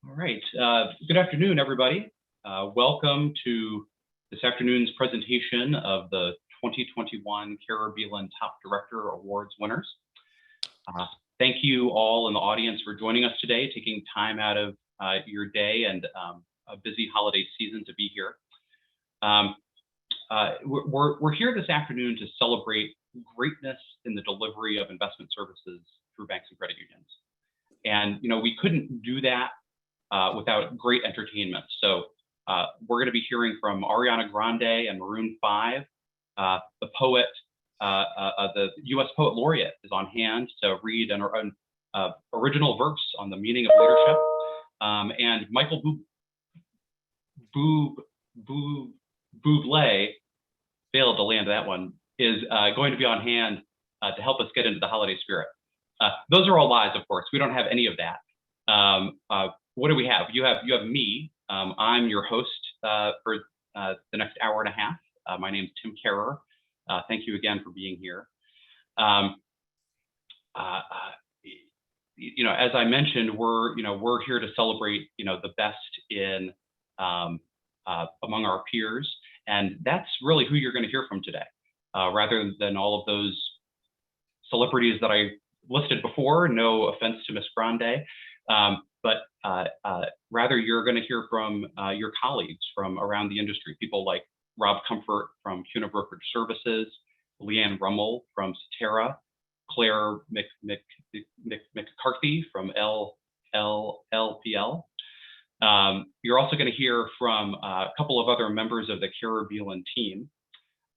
All right. Good afternoon, everybody. Welcome to this afternoon's presentation of the 2021 Kehrer Bielan Top Director Awards winners. Thank you all in the audience for joining us today, taking time out of your day and a busy holiday season to be here. We're here this afternoon to celebrate greatness in the delivery of investment services through banks and credit unions. And we couldn't do that without great entertainment. So we're going to be hearing from Ariana Grande and Maroon 5. The poet, the U.S. Poet Laureate is on hand to read an original verse on the meaning of leadership. And Michael Bublé, failed to land that one, is going to be on hand to help us get into the holiday spirit. Those are all lies, of course. We don't have any of that. What do we have? You have me. I'm your host for the next hour and a half. My name is Tim Kehrer. Thank you again for being here. As I mentioned, we're here to celebrate the best in among our peers, and that's really who you're going to hear from today, rather than all of those celebrities that I listed before. No offense to Miss Grande, but rather you're going to hear from your colleagues from around the industry, people like Rob Comfort from CUNA Brokerage Services, Leanne Rummel from Cetera, Claire McCarthy from LPL. You're also going to hear from a couple of other members of the Kehrer Bielan team.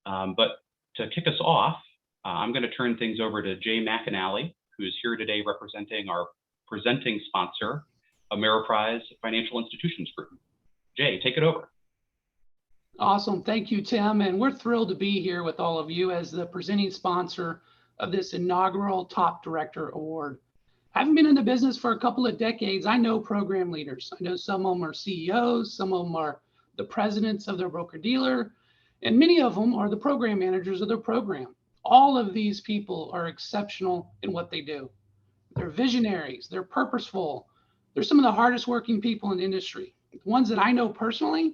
But to kick us off, I'm going to turn things over to Jay McAnally, who's here today representing our presenting sponsor, Ameriprise Financial Institutions Group. Jay, take it over. Awesome. Thank you, Tim. And we're thrilled to be here with all of you as the presenting sponsor of this inaugural Top Director Award. I haven't been in the business for a couple of decades. I know program leaders. I know some of them are CEOs, some of them are the presidents of their broker-dealer, and many of them are the program managers of their program. All of these people are exceptional in what they do. They're visionaries, they're purposeful. They're some of the hardest working people in the industry. The ones that I know personally,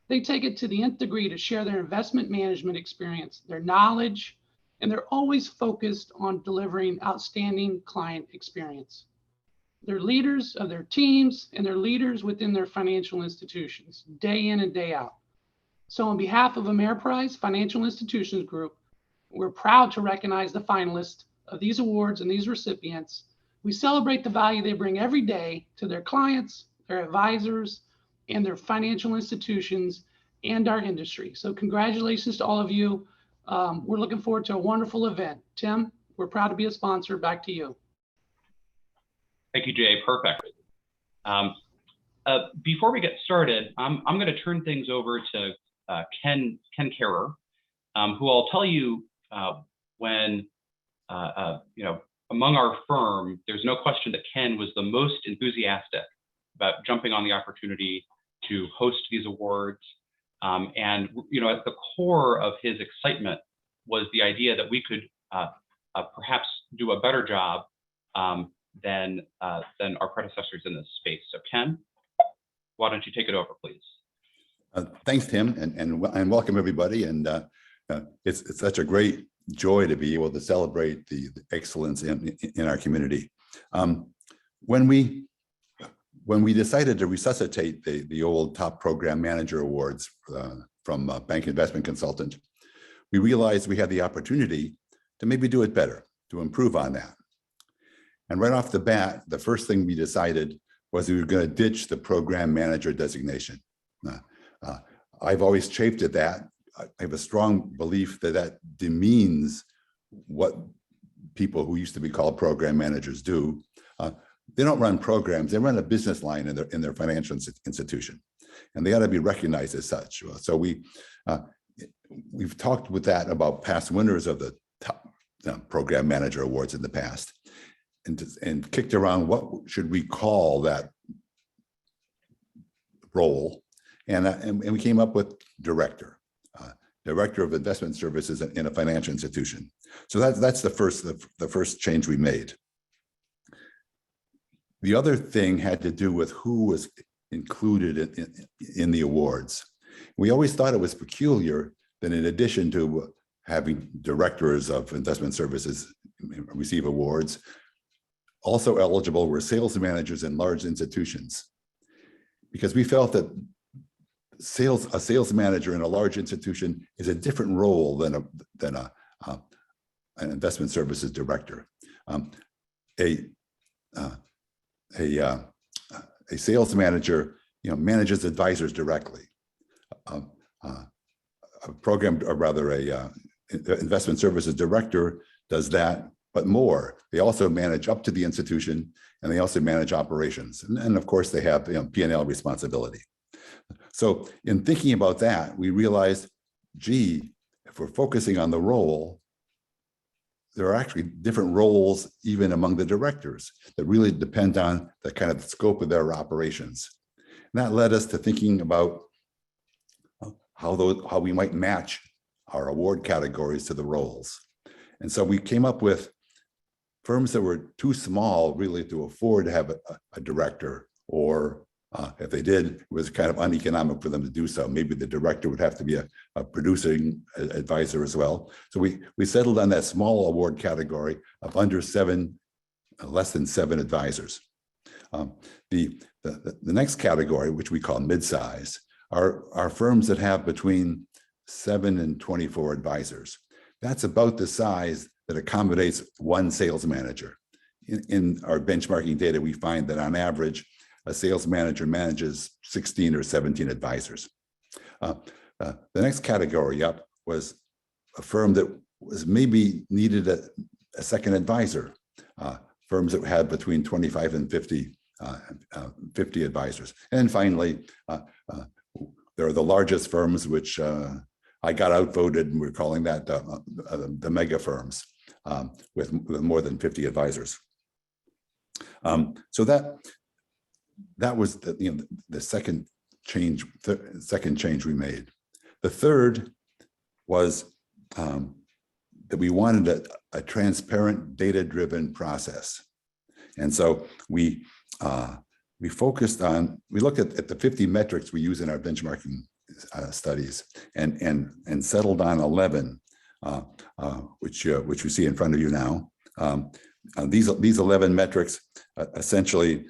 they take it to the nth degree to share their investment management experience, their knowledge, and they're always focused on delivering outstanding client experience. They're leaders of their teams and they're leaders within their financial institutions, day in and day out. So on behalf of Ameriprise Financial Institutions Group, we're proud to recognize the finalists of these awards and these recipients. We celebrate the value they bring every day to their clients, their advisors, and their financial institutions and our industry. So congratulations to all of you. We're looking forward to a wonderful event. Tim, we're proud to be a sponsor. Back to you. Thank you, Jay. Perfect. Before we get started, I'm going to turn things over to Ken Kehrer, who I'll tell you when among our firm, there's no question that Ken was the most enthusiastic about jumping on the opportunity to host these awards. And at the core of his excitement was the idea that we could perhaps do a better job than our predecessors in this space. So Ken, why don't you take it over, please? Thanks, Tim, and welcome everybody. And it's such a great joy to be able to celebrate the excellence in our community. When we decided to resuscitate the old Top Program Manager Awards from Bank Investment Consultant, we realized we had the opportunity to maybe do it better, to improve on that. And right off the bat, the first thing we decided was we were going to ditch the program manager designation. I've always chafed at that. I have a strong belief that demeans what people who used to be called program managers do. They don't run programs, they run a business line in their financial institution, and they ought to be recognized as such. So we've talked with that about past winners of the Top Program Manager Awards in the past, and kicked around what should we call that role, and we came up with director of investment services in a financial institution. So that's the first change we made. The other thing had to do with who was included in the awards. We always thought it was peculiar that in addition to having directors of investment services receive awards, also eligible were sales managers in large institutions, because we felt that a sales manager in a large institution is a different role than an investment services director. A sales manager, manages advisors directly. A program, or rather, investment services director does that, but more. They also manage up to the institution, and they also manage operations, and of course, they have P&L responsibility. So, in thinking about that, we realized, gee, if we're focusing on the role, there are actually different roles even among the directors that really depend on the kind of scope of their operations. And that led us to thinking about how we might match our award categories to the roles. And so we came up with firms that were too small really to afford to have a director, or if they did, it was kind of uneconomic for them to do so. Maybe the director would have to be a producing advisor as well. So we settled on that small award category of less than seven advisors. The next category, which we call mid-size, are firms that have between 7 and 24 advisors. That's about the size that accommodates one sales manager. In our benchmarking data, we find that on average, a sales manager manages 16 or 17 advisors. The next category up was a firm that was maybe needed a second advisor. Firms that had between 25 and 50 advisors. And finally, there are the largest firms, which I got outvoted, and we're calling that the mega firms with more than 50 advisors. So that was the second change we made. The third was that we wanted a transparent, data-driven process. And so we looked at the 50 metrics we use in our benchmarking studies and settled on 11, which you see in front of you now. These 11 metrics essentially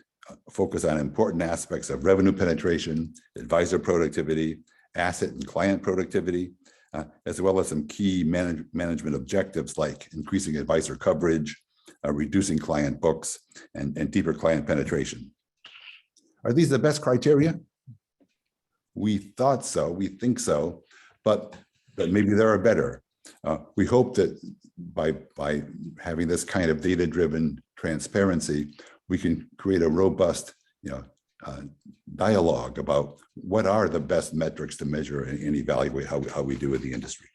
focus on important aspects of revenue penetration, advisor productivity, asset and client productivity, as well as some key management objectives like increasing advisor coverage, reducing client books, and deeper client penetration. Are these the best criteria? We thought so, we think so, but maybe there are better. We hope that by having this kind of data-driven transparency, we can create a robust dialogue about what are the best metrics to measure and evaluate how we do in the industry.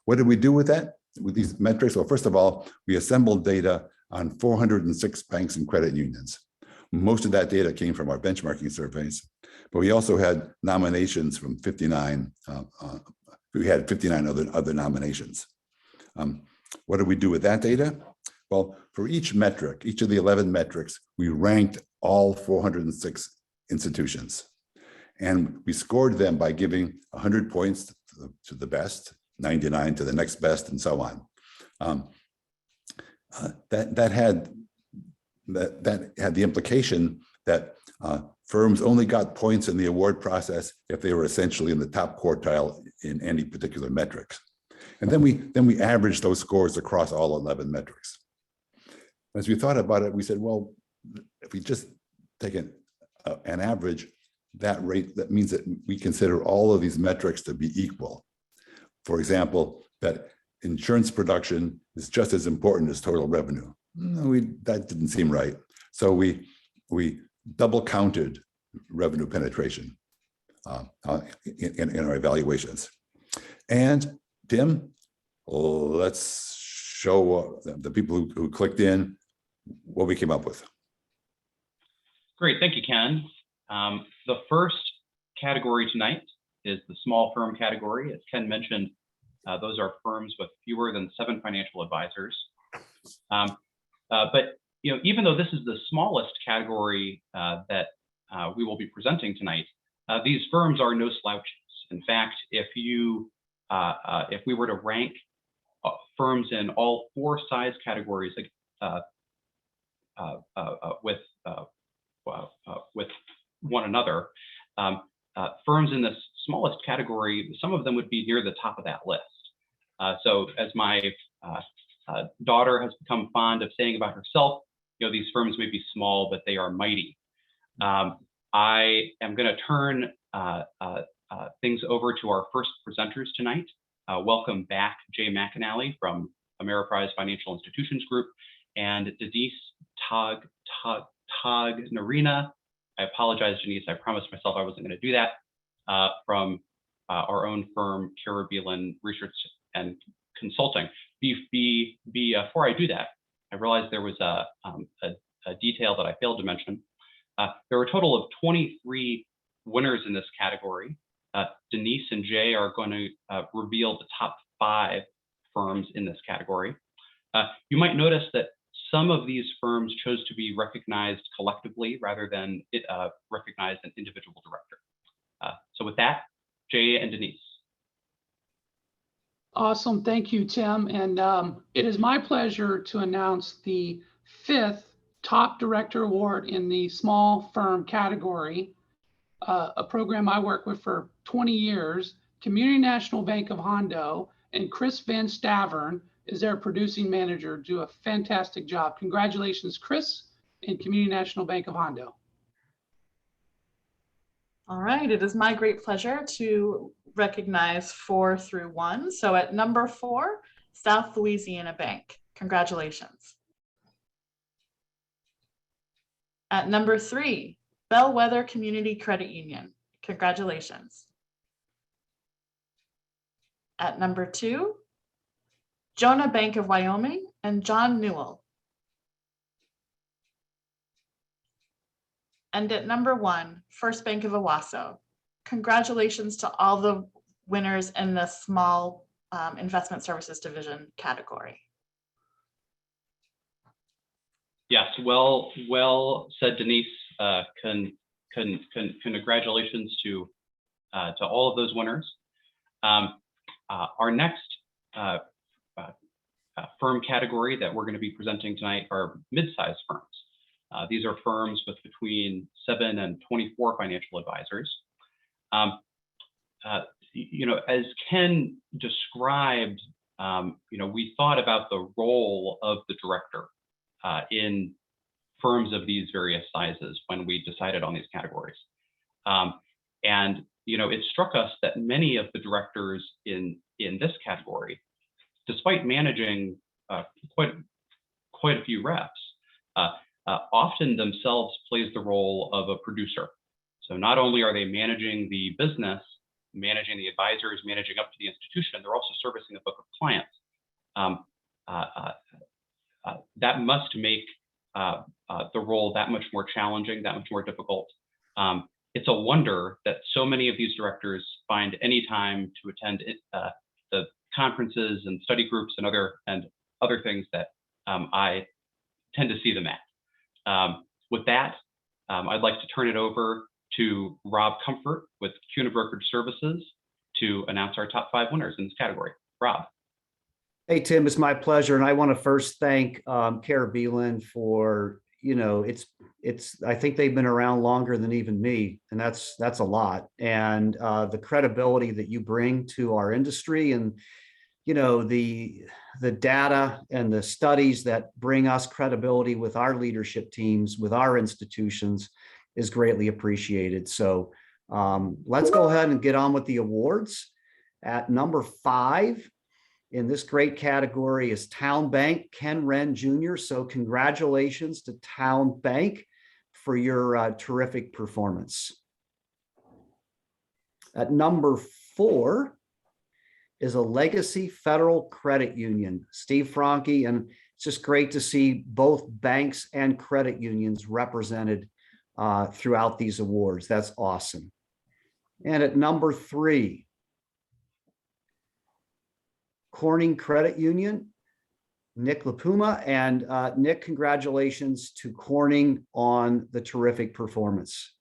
What did we do with that? With these metrics? Well, first of all, we assembled data on 406 banks and credit unions. Most of that data came from our benchmarking surveys, but we also had nominations from 59. We had 59 other nominations. What did we do with that data? Well, for each metric, each of the 11 metrics, we ranked all 406 institutions. And we scored them by giving 100 points to the best, 99 to the next best, and so on. That had the implication that firms only got points in the award process if they were essentially in the top quartile in any particular metrics. And then we averaged those scores across all 11 metrics. As we thought about it, we said, well, if we just take an average, that means that we consider all of these metrics to be equal. For example, that insurance production is just as important as total revenue. That didn't seem right. So we double counted revenue penetration in our evaluations. And Tim, let's show the people who clicked in what we came up with. Great, thank you, Ken. The first category tonight is the small firm category. As Ken mentioned, those are firms with fewer than 7 financial advisors. But even though this is the smallest category that we will be presenting tonight, these firms are no slouches. In fact, if we were to rank firms in all 4 size categories with one another, firms in this smallest category, some of them would be near the top of that list. So as my daughter has become fond of saying about herself, these firms may be small, but they are mighty. I am going to turn things over to our first presenters tonight. Welcome back, Jay McAnally from Ameriprise Financial Institutions Group, and Denise Narina. I apologize, Denise. I promised myself I wasn't going to do that. From our own firm, Kehrer Bielan Research and Consulting. Before I do that, I realized there was a detail that I failed to mention. There were a total of 23 winners in this category. Denise and Jay are going to reveal the top 5 firms in this category. You might notice that some of these firms chose to be recognized collectively rather than recognize an individual director. So with that, Jay and Denise. Awesome. Thank you, Tim. And it is my pleasure to announce the 5th Top Director Award in the small firm category, a program I worked with for 20 years. Community National Bank of Hondo and Chris Van Stavern is their producing manager, do a fantastic job. Congratulations, Chris and Community National Bank of Hondo. All right, it is my great pleasure to recognize 4 through 1. So at number 4, South Louisiana Bank. Congratulations. At number 3, Bellwether Community Credit Union. Congratulations. At number 2, Jonah Bank of Wyoming and John Newell. And at number 1, First Bank of Owasso. Congratulations to all the winners in the small investment services division category. Yes, well said, Denise. Congratulations to all of those winners. Our next firm category that we're going to be presenting tonight are mid-sized firms. These are firms with between 7 and 24 financial advisors. As Ken described, we thought about the role of the director in firms of these various sizes when we decided on these categories. And it struck us that many of the directors in this category, despite managing quite a few reps, often themselves plays the role of a producer. So not only are they managing the business, managing the advisors, managing up to the institution, they're also servicing a book of clients. That must make the role that much more challenging, that much more difficult. It's a wonder that so many of these directors find any time to attend the conferences and study groups and other things that I tend to see them at. With that, I'd like to turn it over to Rob Comfort with CUNA Brokerage Services to announce our top 5 winners in this category. Rob. Hey, Tim, it's my pleasure. And I want to first thank Kehrer Bielan for, I think they've been around longer than even me, and that's a lot. And the credibility that you bring to our industry and, the data and the studies that bring us credibility with our leadership teams, with our institutions is greatly appreciated. So let's go ahead and get on with the awards. At number 5 in this great category is Town Bank, Ken Wren Jr. So congratulations to Town Bank for your terrific performance. At number 4 is a Legacy Federal Credit Union, Steve Franke, and it's just great to see both banks and credit unions represented throughout these awards. That's awesome. And at number 3, Corning Credit Union, Nick LaPuma. And Nick, congratulations to Corning on the terrific performance.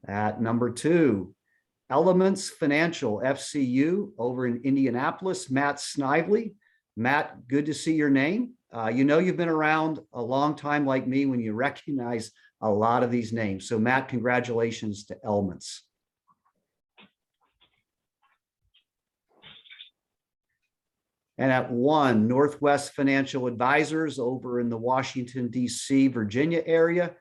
At number 2, Elements Financial FCU over in Indianapolis, Matt Snively. Matt, good to see your name. You know, you've been around a long time like me when you recognize a lot of these names. So Matt, congratulations to Elements. And at 1, Northwest Financial Advisors over in the Washington, D.C., Virginia area,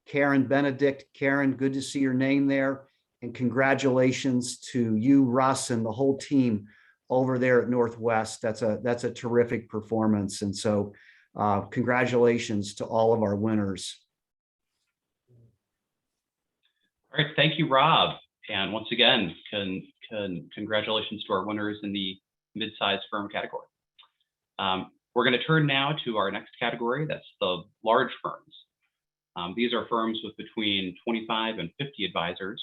Karen Benedict. Karen, good to see your name there. And congratulations to you, Russ, and the whole team over there at Northwest. That's a terrific performance. And so congratulations to all of our winners. All right, thank you, Rob. And once again, congratulations to our winners in the mid-sized firm category. We're going to turn now to our next category. That's the large firms. These are firms with between 25 and 50 advisors.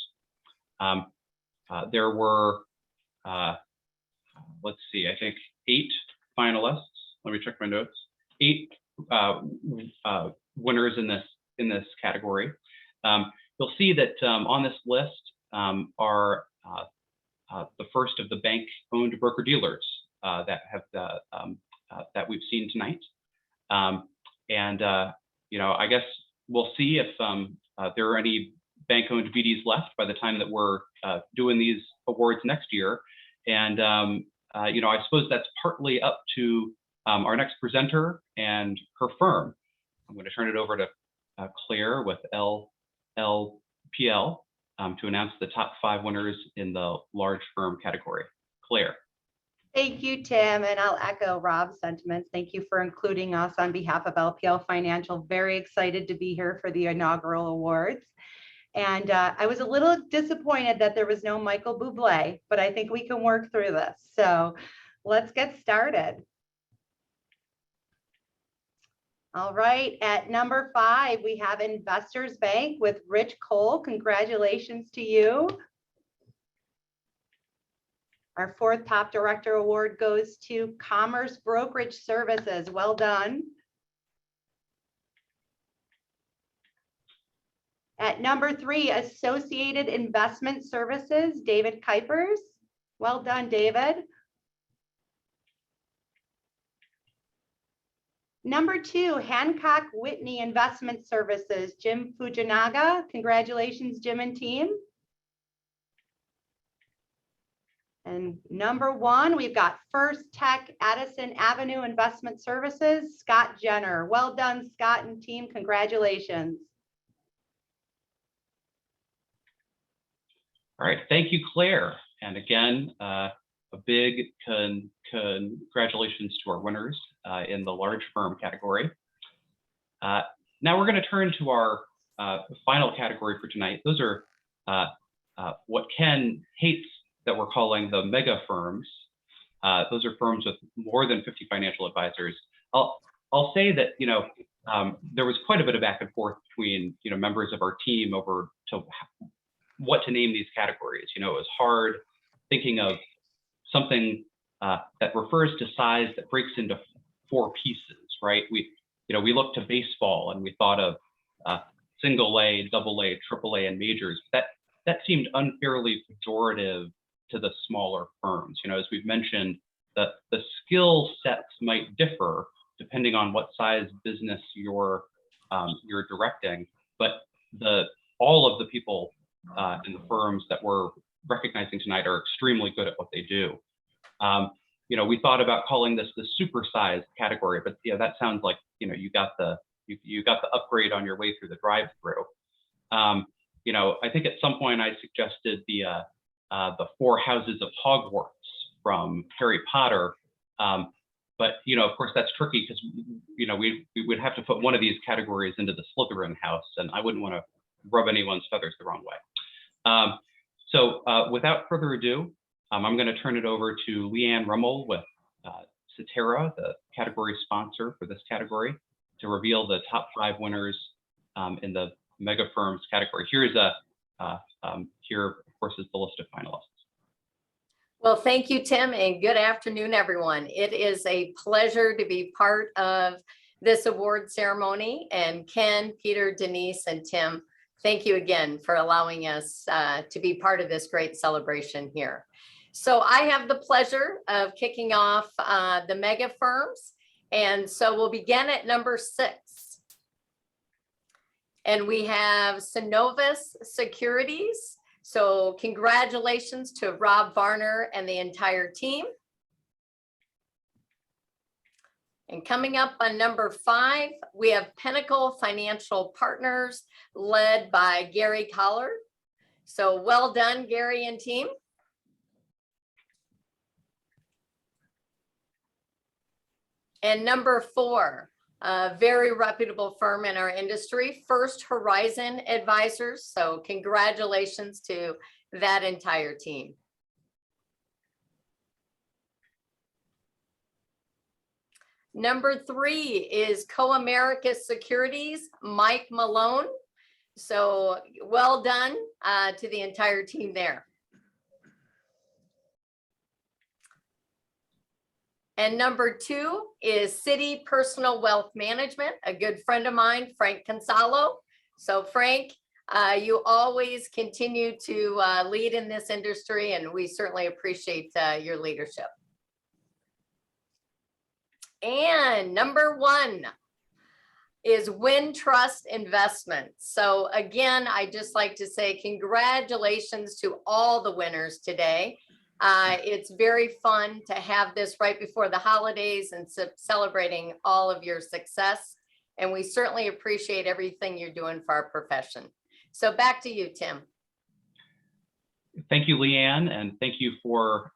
There were, let's see, I think 8 finalists. Let me check my notes. 8 winners in this category. You'll see that on this list are the first of the bank-owned broker-dealers that we've seen tonight. You know, I guess we'll see if there are any bank-owned BDs left by the time that we're doing these awards next year. And you know, I suppose that's partly up to our next presenter and her firm. I'm going to turn it over to Claire with LPL to announce the top 5 winners in the large firm category. Claire. Thank you, Tim, and I'll echo Rob's sentiments. Thank you for including us on behalf of LPL Financial. Very excited to be here for the inaugural awards. And I was a little disappointed that there was no Michael Bublé, but I think we can work through this. So let's get started. All right, at number 5, we have Investors Bank with Rich Cole. Congratulations to you. Our 4th top director award goes to Commerce Brokerage Services. Well done. At number 3, Associated Investment Services, David Kuipers. Well done, David. Number 2, Hancock Whitney Investment Services, Jim Fujinaga. Congratulations, Jim and team. And number 1, we've got First Tech Addison Avenue Investment Services, Scott Jenner. Well done, Scott and team. Congratulations. All right, thank you, Claire. And again, a big congratulations to our winners in the large firm category. Now we're going to turn to our final category for tonight. Those are what Ken hates that we're calling the mega firms. Those are firms with more than 50 financial advisors. I'll say that, you know, there was quite a bit of back and forth between, you know, members of our team over to what to name these categories. You know, it was hard thinking of something that refers to size that breaks into 4 pieces, right? We looked to baseball and we thought of single A, double A, triple A, and majors. That seemed unfairly pejorative to the smaller firms. You know, as we've mentioned, the skill sets might differ depending on what size business you're directing, but all of the people in the firms that we're recognizing tonight are extremely good at what they do. You know, we thought about calling this the supersized category, but you know, that sounds like, you know, you got the upgrade on your way through the drive-through. You know, I think at some point I suggested the 4 houses of Hogwarts from Harry Potter. But, you know, of course, that's tricky because, you know, we would have to put one of these categories into the Slytherin house, and I wouldn't want to rub anyone's feathers the wrong way. So without further ado, I'm going to turn it over to Leanne Rummel with Cetera, the category sponsor for this category, to reveal the top 5 winners in the mega firms category. Here, of course, is the list of finalists. Well, thank you, Tim, and good afternoon, everyone. It is a pleasure to be part of this award ceremony. And Ken, Peter, Denise, and Tim, thank you again for allowing us to be part of this great celebration here. So I have the pleasure of kicking off the mega firms. And so we'll begin at number 6. And we have Synovus Securities. So congratulations to Rob Varner and the entire team. And coming up on number 5, we have Pinnacle Financial Partners led by Gary Collard. So well done, Gary and team. And number 4, a very reputable firm in our industry, First Horizon Advisors. So congratulations to that entire team. Number 3 is Co-America Securities, Mike Malone. So well done to the entire team there. And number 2 is Citi Personal Wealth Management, a good friend of mine, Frank Consalo. So Frank, you always continue to lead in this industry, and we certainly appreciate your leadership. And number 1 is Wintrust Investments. So again, I just like to say congratulations to all the winners today. It's very fun to have this right before the holidays and celebrating all of your success. And we certainly appreciate everything you're doing for our profession. So back to you, Tim. Thank you, Leanne, and thank you for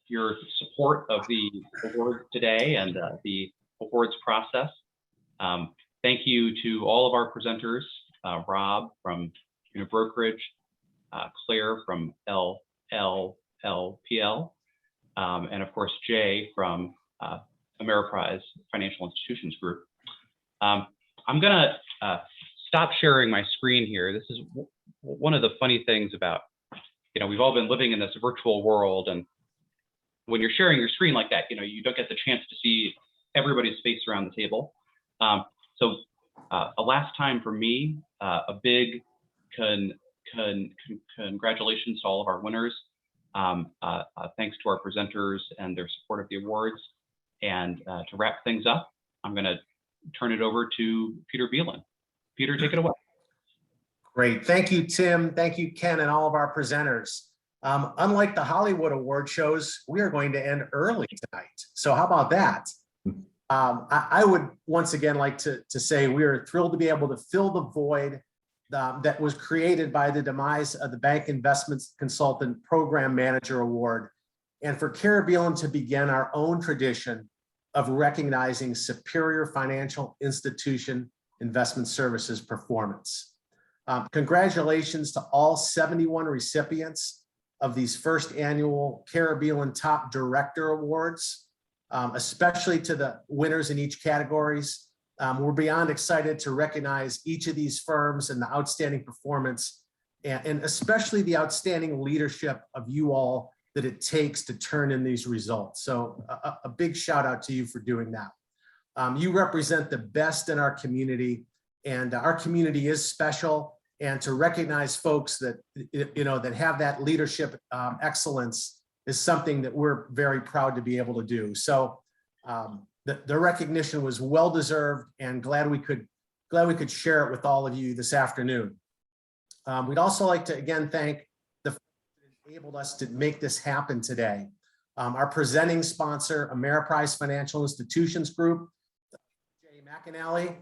your support of the award today and the awards process. Thank you to all of our presenters, Rob from Brokerage, Claire from LLPL, and of course, Jay from Ameriprise Financial Institutions Group. I'm gonna stop sharing my screen here. This is one of the funny things about, we've all been living in this virtual world, and when you're sharing your screen like that, you don't get the chance to see everybody's face around the table. So a last time for me, a big congratulations to all of our winners. Thanks to our presenters and their support of the awards. And to wrap things up, I'm going to turn it over to Kehrer Bielan. Peter, take it away. Great. Thank you, Tim. Thank you, Ken, and all of our presenters. Unlike the Hollywood award shows, we are going to end early tonight. So how about that? I would once again like to say we are thrilled to be able to fill the void that was created by the demise of the Bank Investments Consultant Program Manager Award, and for Kehrer Bielan to begin our own tradition of recognizing superior financial institution investment services performance. Congratulations to all 71 recipients of these first annual Kehrer Bielan Top Director Awards, especially to the winners in each categories. We're beyond excited to recognize each of these firms and the outstanding performance, and especially the outstanding leadership of you all that it takes to turn in these results. So a big shout out to you for doing that. You represent the best in our community, and our community is special. And to recognize folks that that have that leadership excellence is something that we're very proud to be able to do. So the recognition was well deserved, and glad we could share it with all of you this afternoon. We'd also like to again thank the folks that enabled us to make this happen today. Our presenting sponsor, Ameriprise Financial Institutions Group, Jay McAnally,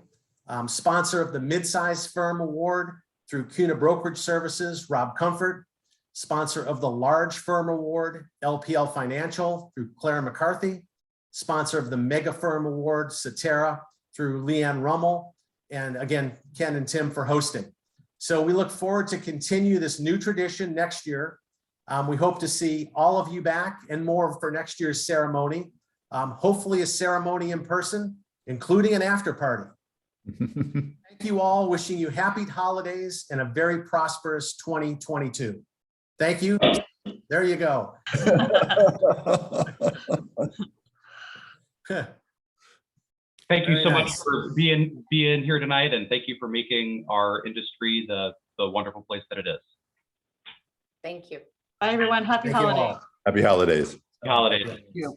sponsor of the Mid-Size Firm Award through CUNA Brokerage Services, Rob Comfort, sponsor of the Large Firm Award, LPL Financial through Claire McCarthy, sponsor of the Mega Firm Award, Cetera, through Leanne Rummel, and again, Ken and Tim for hosting. So we look forward to continue this new tradition next year. We hope to see all of you back and more for next year's ceremony. Hopefully a ceremony in person, including an after party. Thank you all, wishing you happy holidays and a very prosperous 2022. Thank you. There you go. Thank you Very so much nice. for being here tonight, and thank you for making our industry the wonderful place that it is. Thank you. Bye, everyone. Happy Thank you all. holidays. Happy holidays. Holidays. Thank you.